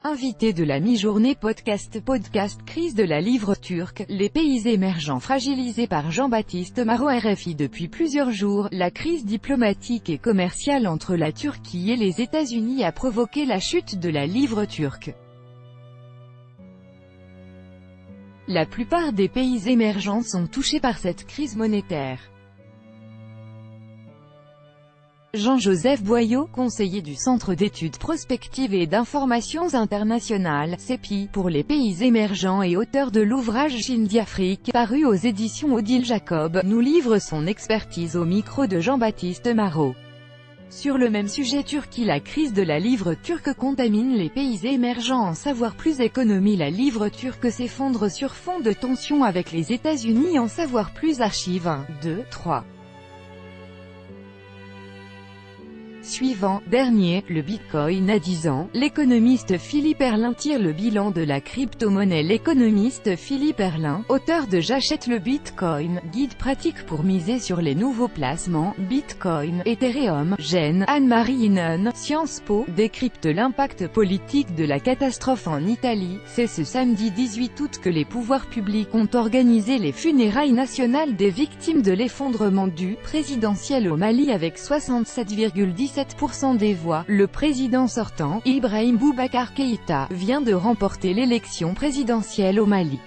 Invité de la mi-journée podcast crise de la livre turque, les pays émergents fragilisés par Jean-Baptiste Marot. RFI. Depuis plusieurs jours, la crise diplomatique et commerciale entre la Turquie et les États-Unis a provoqué la chute de la livre turque. La plupart des pays émergents sont touchés par cette crise monétaire. Jean-Joseph Boyau, conseiller du Centre d'études prospectives et d'informations internationales, CEPI, pour les pays émergents et auteur de l'ouvrage Chine d'Afrique, paru aux éditions Odile Jacob, nous livre son expertise au micro de Jean-Baptiste Marot. Sur le même sujet Turquie, la crise de la livre turque contamine les pays émergents. En savoir plus économie. La livre turque s'effondre sur fond de tensions avec les États-Unis. En savoir plus. Archive 1, 2, 3. Suivant, dernier, le Bitcoin à 10 ans, l'économiste Philippe Erlin tire le bilan de la crypto-monnaie. L'économiste Philippe Erlin, auteur de J'achète le Bitcoin, guide pratique pour miser sur les nouveaux placements, Bitcoin, Ethereum, Gene, Anne-Marie Inon, Sciences Po, décrypte l'impact politique de la catastrophe en Italie. C'est ce samedi 18 août que les pouvoirs publics ont organisé les funérailles nationales des victimes de l'effondrement du présidentiel au Mali avec 67,17% des voix. Le président sortant, Ibrahim Boubacar Keïta, vient de remporter l'élection présidentielle au Mali.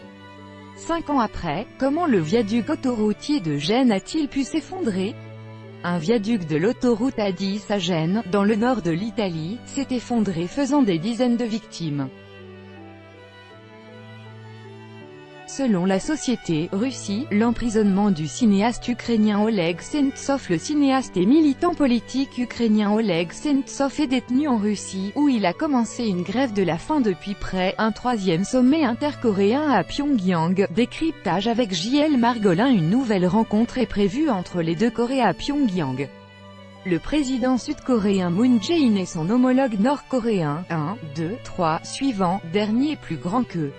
5 ans après, comment le viaduc autoroutier de Gênes a-t-il pu s'effondrer? Un viaduc de l'autoroute A10 à Gênes, dans le nord de l'Italie, s'est effondré faisant des dizaines de victimes. Selon la société, Russie, l'emprisonnement du cinéaste ukrainien Oleg Sentsov. Le cinéaste et militant politique ukrainien Oleg Sentsov est détenu en Russie, où il a commencé une grève de la faim depuis près. Un troisième sommet intercoréen à Pyongyang. Décryptage avec JL Margolin. Une nouvelle rencontre est prévue entre les deux Corées à Pyongyang. Le président sud-coréen Moon Jae-in et son homologue nord-coréen, 1, 2, 3, suivant, dernier plus grand que